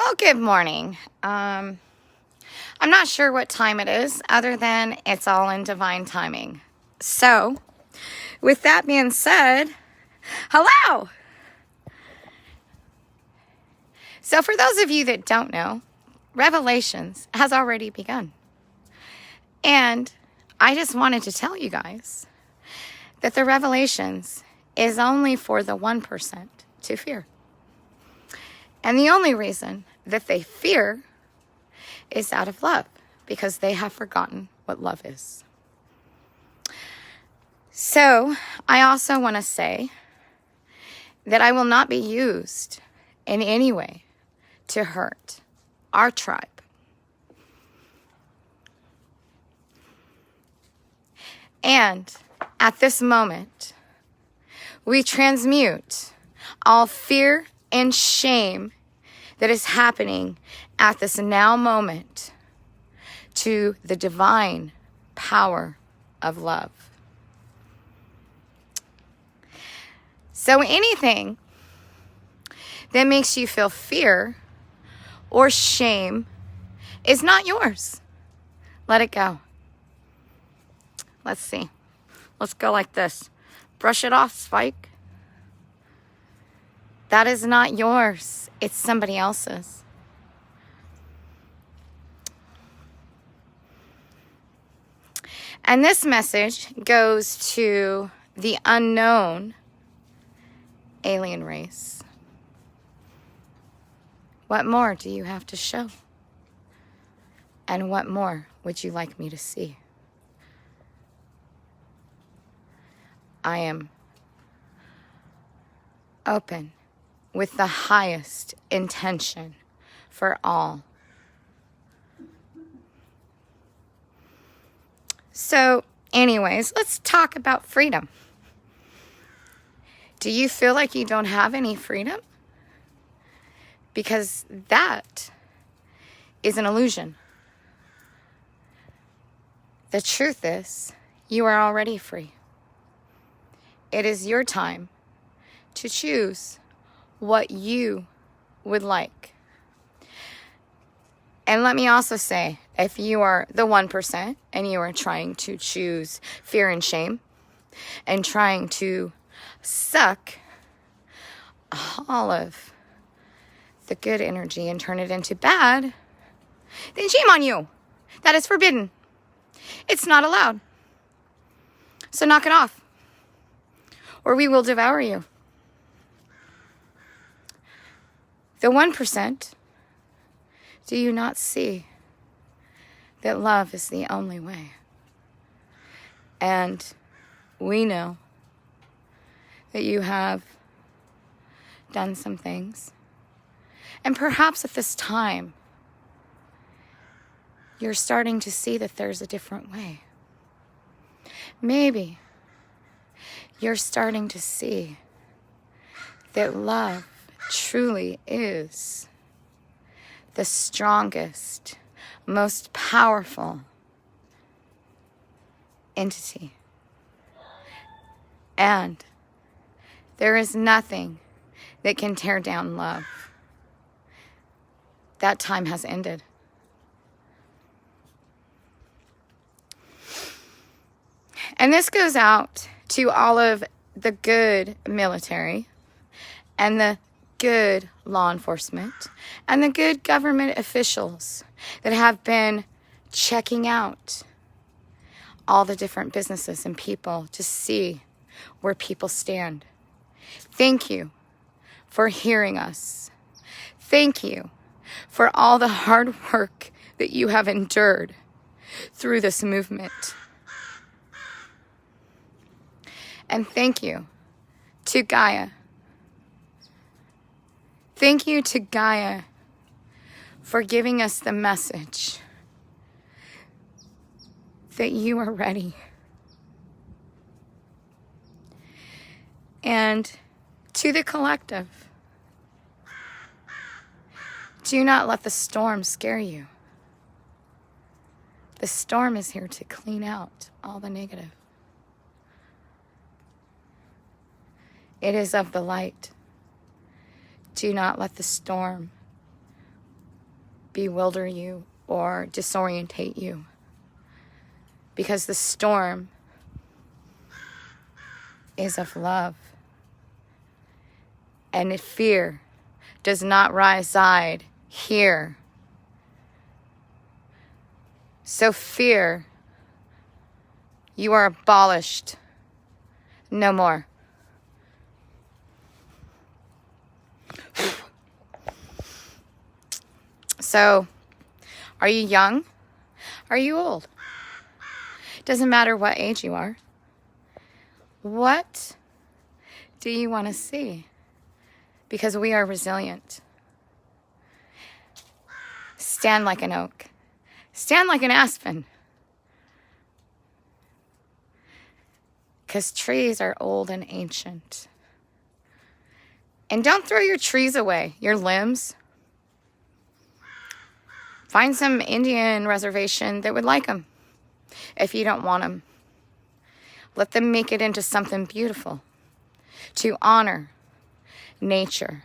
Well, good morning. I'm not sure what time it is, other than it's all in divine timing. So, with that being said, hello! So, for those of you that don't know, Revelations has already begun. And I just wanted to tell you guys that the Revelations is only for the 1% to fear. And the only reason that they fear is out of love, because they have forgotten what love is. So, I also want to say that I will not be used in any way to hurt our tribe. And at this moment, we transmute all fear and shame that is happening at this now moment to the divine power of love. So anything that makes you feel fear or shame is not yours. Let it go. Let's see. Let's go like this. Brush it off, Spike. That is not yours. It's somebody else's. And this message goes to the unknown alien race. What more do you have to show? And what more would you like me to see? I am open with the highest intention for all. So, anyways, let's talk about freedom. Do you feel like you don't have any freedom? Because that is an illusion. The truth is, you are already free. It is your time to choose what you would like. And let me also say, if you are the 1% and you are trying to choose fear and shame and trying to suck all of the good energy and turn it into bad, then shame on you. That is forbidden. It's not allowed. So knock it off, or we will devour you. The 1%, do you not see that love is the only way? And we know that you have done some things. And perhaps at this time, you're starting to see that there's a different way. Maybe you're starting to see that love truly is the strongest, most powerful entity. And there is nothing that can tear down love. That time has ended. And this goes out to all of the good military and the good law enforcement and the good government officials that have been checking out all the different businesses and people to see where people stand. Thank you for hearing us. Thank you for all the hard work that you have endured through this movement. And thank you to Gaia. Thank you to Gaia for giving us the message that you are ready. And to the collective, do not let the storm scare you. The storm is here to clean out all the negative. It is of the light. Do not let the storm bewilder you or disorientate you. Because the storm is of love. And if fear does not reside here. So fear, you are abolished. No more. So, are you young? Are you old? Doesn't matter what age you are. What do you want to see? Because we are resilient. Stand like an oak. Stand like an aspen. Because trees are old and ancient. And don't throw your trees away, your limbs. Find some Indian reservation that would like them. If you don't want them, let them make it into something beautiful to honor nature.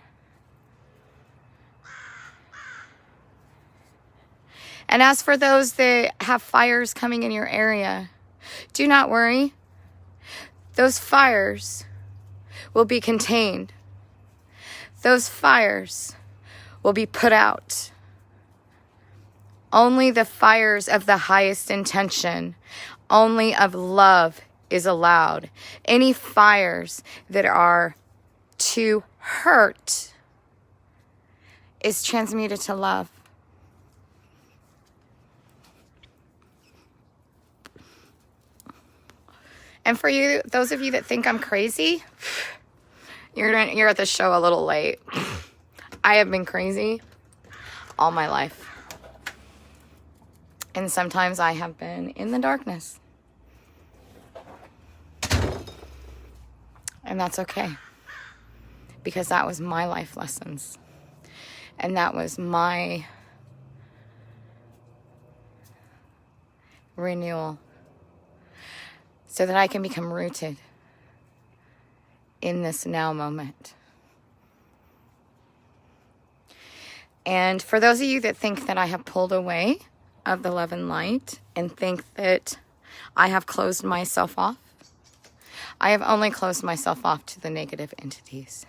And as for those that have fires coming in your area, do not worry. Those fires will be contained. Those fires will be put out. Only the fires of the highest intention, only of love is allowed. Any fires that are to hurt is transmuted to love. And for you, those of you that think I'm crazy, you're at the show a little late. I have been crazy all my life. And sometimes I have been in the darkness. And that's okay. Because that was my life lessons. And that was my renewal. So that I can become rooted in this now moment. And for those of you that think that I have pulled away of the love and light and think that I have closed myself off, I have only closed myself off to the negative entities.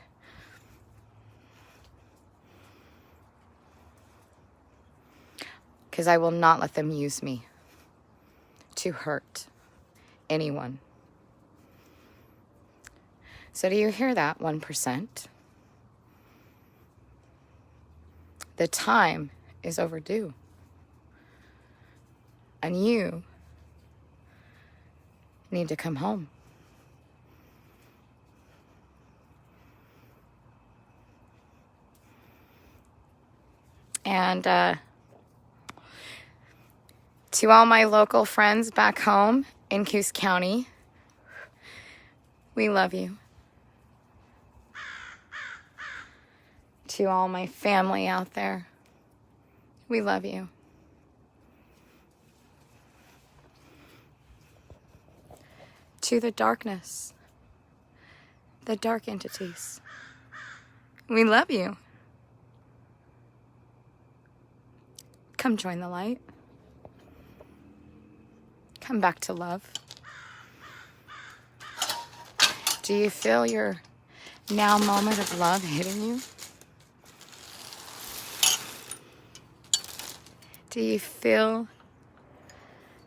Because I will not let them use me to hurt anyone. So do you hear that, 1%? The time is overdue. And you need to come home. And to all my local friends back home in Coos County, we love you. To all my family out there, we love you. To the darkness, the dark entities, we love you. Come join the light. Come back to love. Do you feel your now moment of love hitting you? Do you feel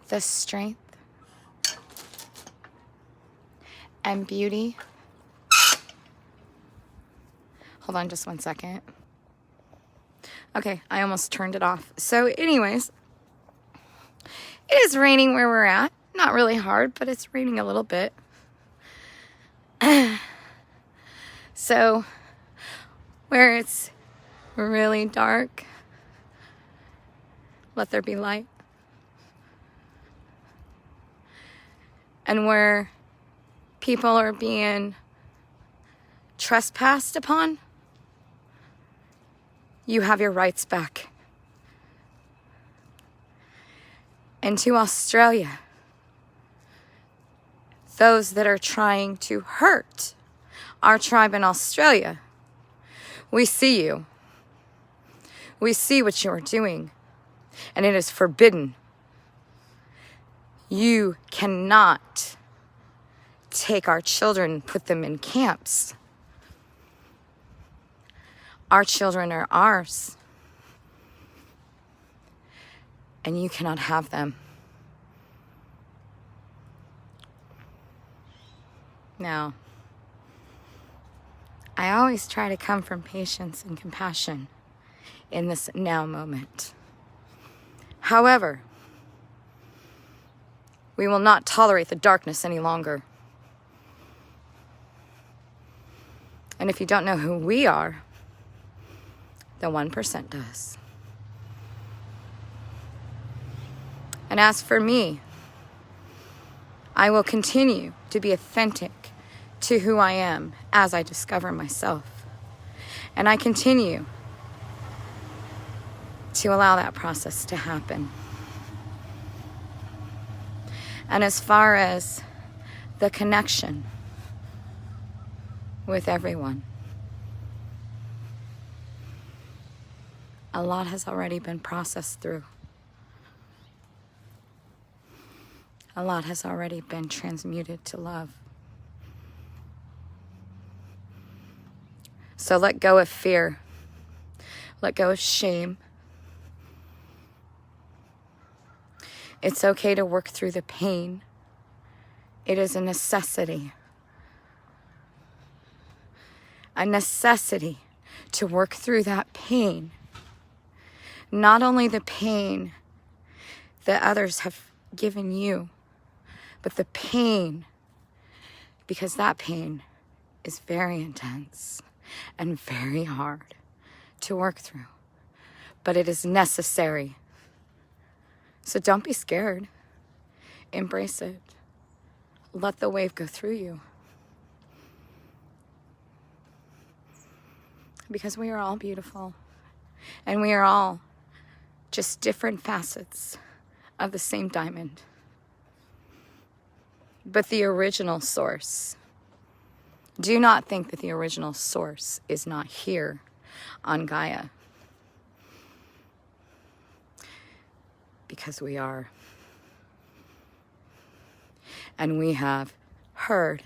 the strength and beauty? Hold on just 1 second. Okay, I almost turned it off. So anyways, it is raining where we're at. Not really hard, but it's raining a little bit. So where it's really dark, let there be light. And where people are being trespassed upon, you have your rights back. And to Australia, those that are trying to hurt our tribe in Australia, we see you. We see what you are doing, and it is forbidden. You cannot take our children and put them in camps. Our children are ours, and you cannot have them. Now, I always try to come from patience and compassion in this now moment. However, we will not tolerate the darkness any longer. And if you don't know who we are, the 1% does. And as for me, I will continue to be authentic to who I am as I discover myself. And I continue to allow that process to happen. And as far as the connection with everyone, a lot has already been processed through. A lot has already been transmuted to love. So let go of fear. Let go of shame. It's okay to work through the pain. It is a necessity. A necessity to work through that pain. Not only the pain that others have given you, but the pain, because that pain is very intense and very hard to work through. But it is necessary. So don't be scared. Embrace it. Let the wave go through you. Because we are all beautiful. And we are all just different facets of the same diamond. But the original source, do not think that the original source is not here on Gaia. Because we are. And we have heard,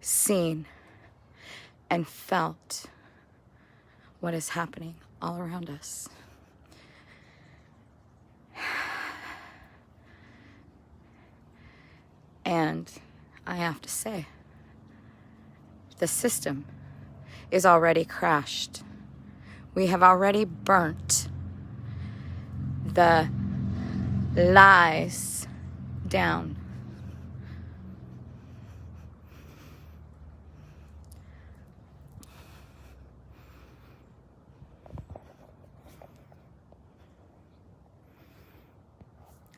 seen, and felt what is happening all around us. And I have to say, the system is already crashed. We have already burnt the lies down.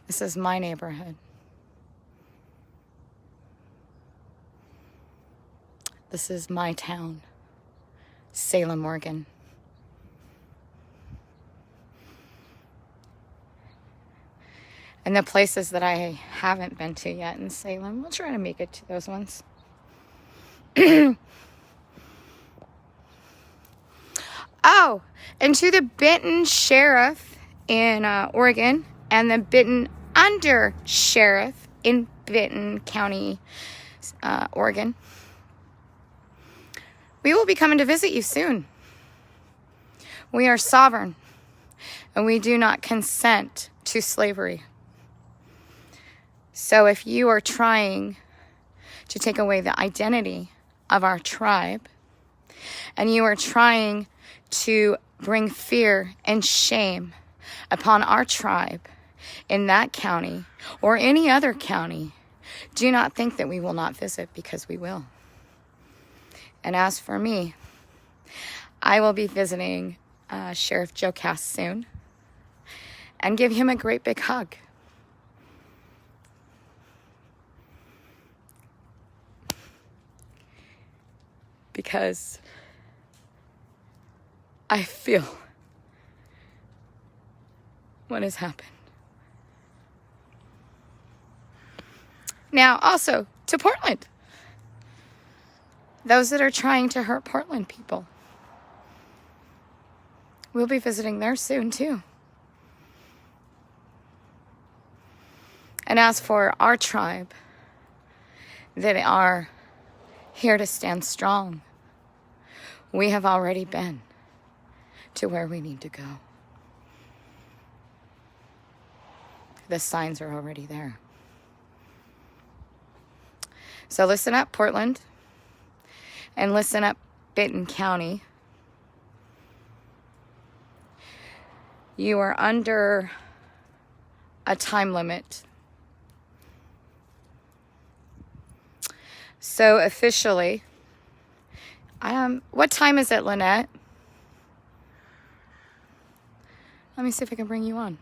This is my neighborhood. This is my town, Salem, Oregon. And the places that I haven't been to yet in Salem, we'll try to make it to those ones. Oh, and to the Benton Sheriff in Oregon and the Benton Under Sheriff in Benton County, Oregon. We will be coming to visit you soon. We are sovereign, and we do not consent to slavery. So if you are trying to take away the identity of our tribe, and you are trying to bring fear and shame upon our tribe in that county or any other county, do not think that we will not visit, because we will. And as for me, I will be visiting Sheriff Joe Cass soon and give him a great big hug. Because I feel what has happened. Now, also, to Portland. Those that are trying to hurt Portland people. We'll be visiting there soon too. And as for our tribe that are here to stand strong, we have already been to where we need to go. The signs are already there. So listen up, Portland. And listen up, Benton County. You are under a time limit. So officially, what time is it, Lynette? Let me see if I can bring you on.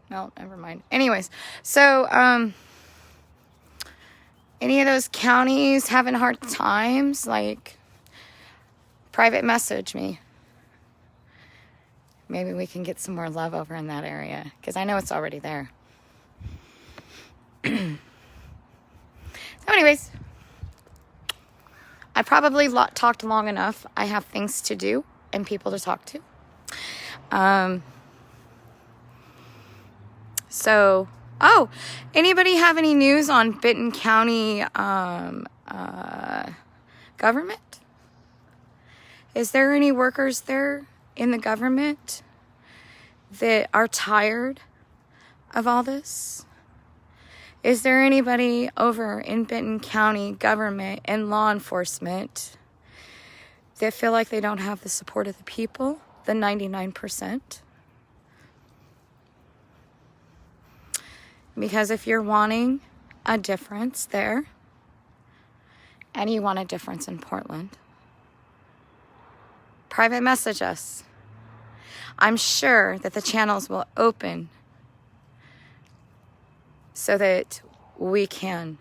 No, never mind. Anyways, so any of those counties having hard times, like, private message me. Maybe we can get some more love over in that area, because I know it's already there. So anyways, I probably talked long enough. I have things to do and people to talk to. So, anybody have any news on Benton County government? Is there any workers there in the government that are tired of all this? Is there anybody over in Benton County government and law enforcement that feel like they don't have the support of the people, the 99%? Because if you're wanting a difference there, and you want a difference in Portland, private message us. I'm sure that the channels will open so that we can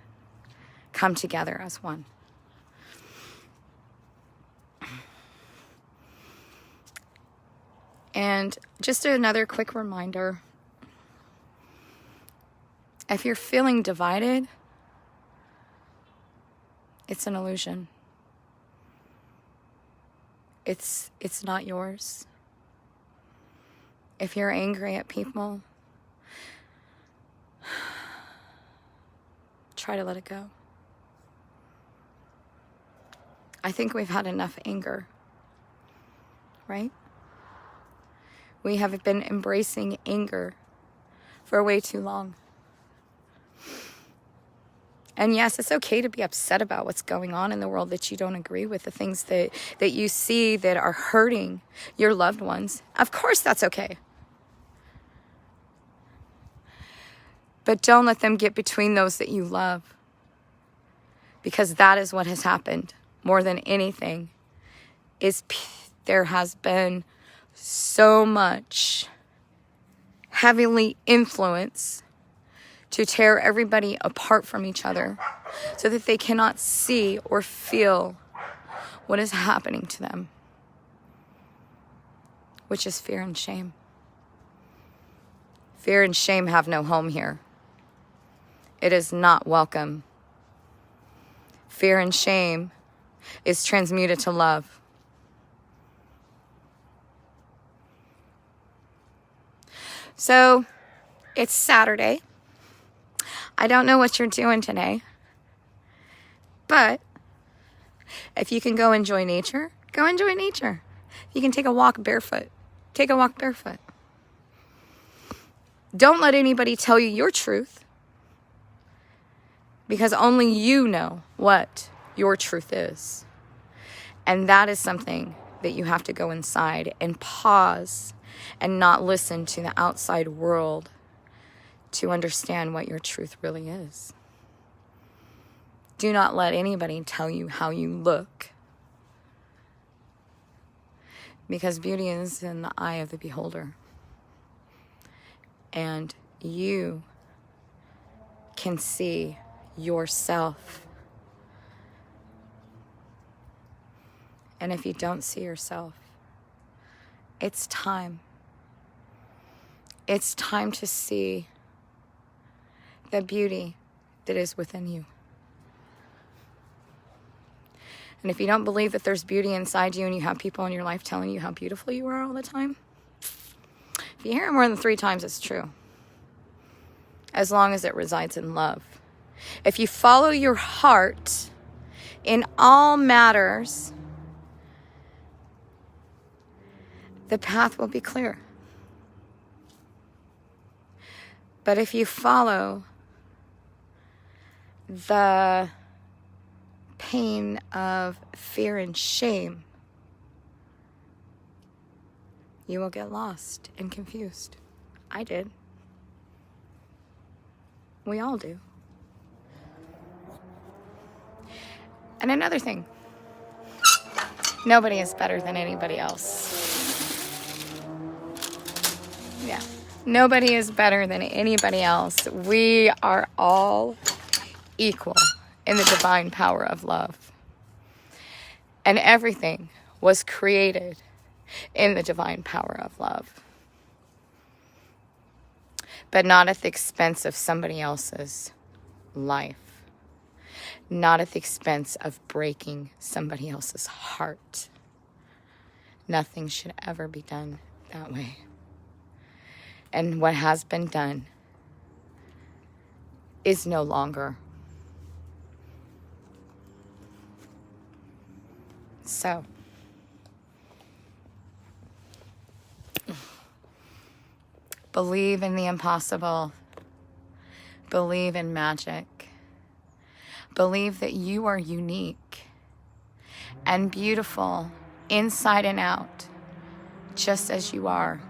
come together as one. And just another quick reminder, if you're feeling divided, it's an illusion. It's not yours. If you're angry at people, try to let it go. I think we've had enough anger, right? We have been embracing anger for way too long. And yes, it's okay to be upset about what's going on in the world that you don't agree with, the things that you see that are hurting your loved ones. Of course, that's okay. But don't let them get between those that you love. Because that is what has happened more than anything. There has been so much heavily influence to tear everybody apart from each other so that they cannot see or feel what is happening to them, which is fear and shame. Fear and shame have no home here. It is not welcome. Fear and shame is transmuted to love. So, it's Saturday. I don't know what you're doing today, but if you can go enjoy nature, go enjoy nature. You can take a walk barefoot. Take a walk barefoot. Don't let anybody tell you your truth, because only you know what your truth is. And that is something that you have to go inside and pause and not listen to the outside world to understand what your truth really is. Do not let anybody tell you how you look, because beauty is in the eye of the beholder. And you can see yourself. And if you don't see yourself, it's time. It's time to see the beauty that is within you. And if you don't believe that there's beauty inside you and you have people in your life telling you how beautiful you are all the time, if you hear it more than 3 times, it's true. As long as it resides in love. If you follow your heart in all matters, the path will be clear. But if you follow the pain of fear and shame, you will get lost and confused. I did. We all do. And another thing, nobody is better than anybody else. Yeah. Nobody is better than anybody else. We are all equal in the divine power of love. And everything was created in the divine power of love. But not at the expense of somebody else's life. Not at the expense of breaking somebody else's heart. Nothing should ever be done that way. And what has been done is no longer. So, believe in the impossible. Believe in magic. Believe that you are unique and beautiful inside and out, just as you are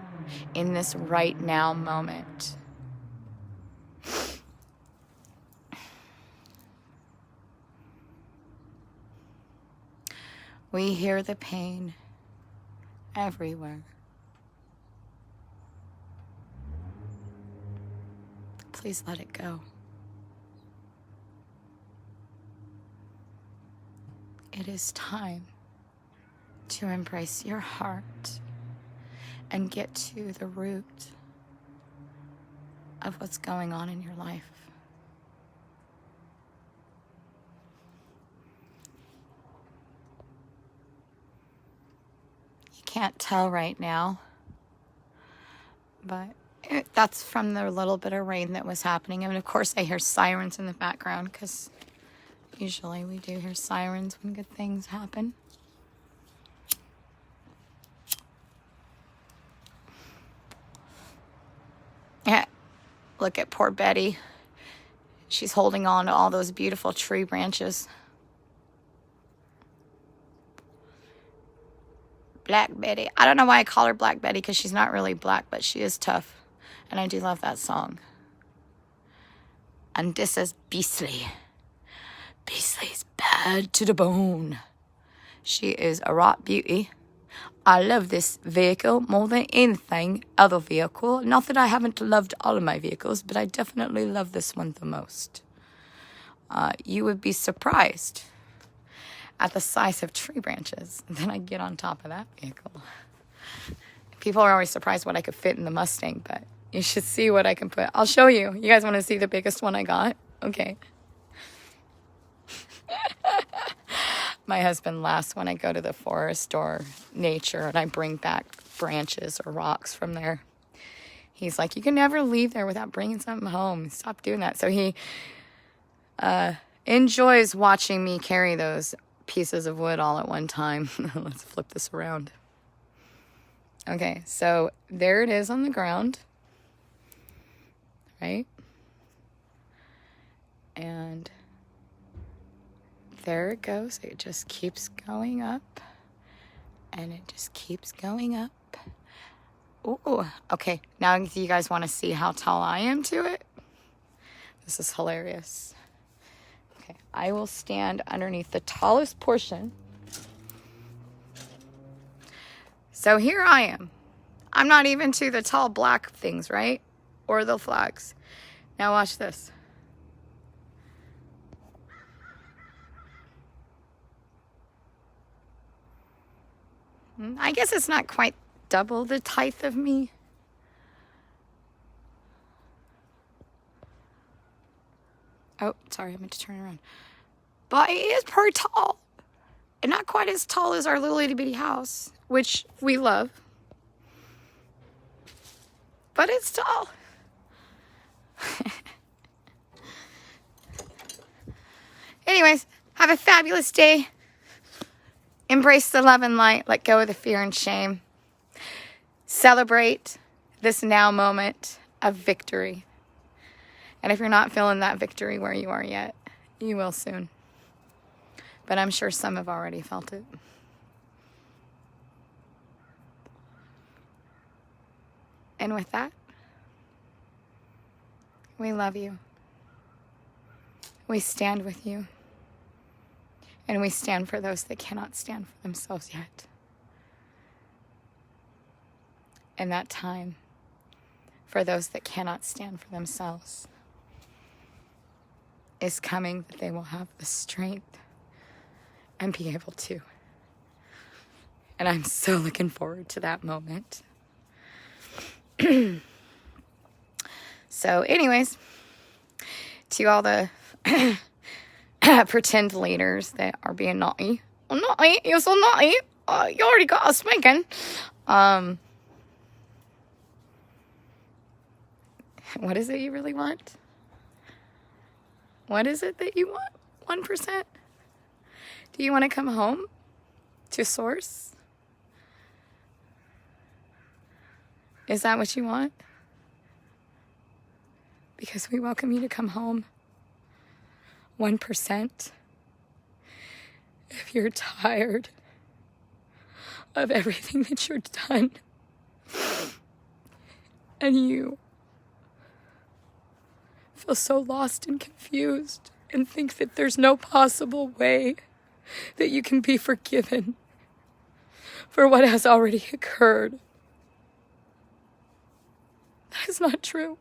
in this right now moment. We hear the pain everywhere. Please let it go. It is time to embrace your heart and get to the root of what's going on in your life. You can't tell right now, but that's from the little bit of rain that was happening. And of course I hear sirens in the background because usually we do hear sirens when good things happen. Yeah, look at poor Betty. She's holding on to all those beautiful tree branches. Black Betty. I don't know why I call her Black Betty because she's not really black, but she is tough. And I do love that song. And this is Beastly. Beastly's bad to the bone. She is a rock beauty. I love this vehicle more than anything other vehicle. Not that I haven't loved all of my vehicles, but I definitely love this one the most. You would be surprised at the size of tree branches that I get on top of that vehicle. People are always surprised what I could fit in the Mustang, but you should see what I can put. I'll show you. You guys want to see the biggest one I got? Okay. My husband laughs when I go to the forest or nature and I bring back branches or rocks from there. He's like, you can never leave there without bringing something home. Stop doing that. So he enjoys watching me carry those pieces of wood all at one time. Let's flip this around. Okay, so there it is on the ground. Right? And there it goes. It just keeps going up. And it just keeps going up. Ooh, okay. Now if you guys want to see how tall I am to it, this is hilarious. Okay, I will stand underneath the tallest portion. So here I am. I'm not even to the tall black things, right? Or the flags. Now watch this. I guess it's not quite double the height of me. Oh, sorry, I meant to turn around. But it is pretty tall. And not quite as tall as our little itty bitty house, which we love. But it's tall. Anyways, have a fabulous day. Embrace the love and light. Let go of the fear and shame. Celebrate this now moment of victory. And if you're not feeling that victory where you are yet, you will soon. But I'm sure some have already felt it. And with that, we love you. We stand with you. And we stand for those that cannot stand for themselves yet. And that time for those that cannot stand for themselves is coming, that they will have the strength and be able to. And I'm so looking forward to that moment. So anyways, to all the pretend leaders that are being naughty. Oh, naughty, you're so naughty. You already got a spanking. What is it you really want? What is it that you want? 1%? Do you want to come home to Source? Is that what you want? Because we welcome you to come home. 1%. If you're tired of everything that you're done, and you feel so lost and confused and think that there's no possible way that you can be forgiven for what has already occurred, that is not true.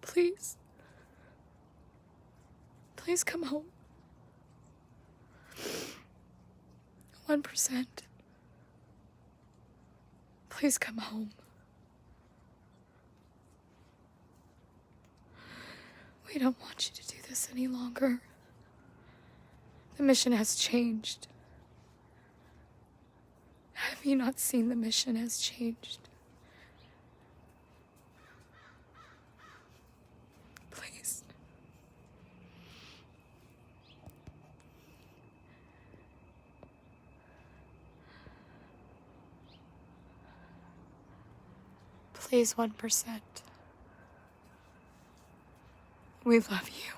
Please. Please come home. 1%. Please come home. We don't want you to do this any longer. The mission has changed. Have you not seen the mission has changed? Please. Please, 1%. We love you.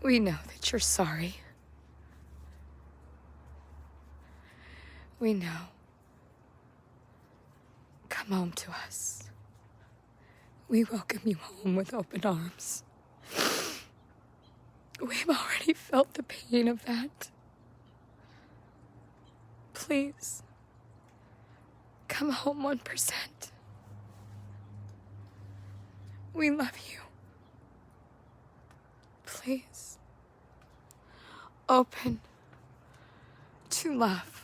We know that you're sorry. We know. Come home to us. We welcome you home with open arms. We've already felt the pain of that. Please, come home 1%. We love you. Please, open to love.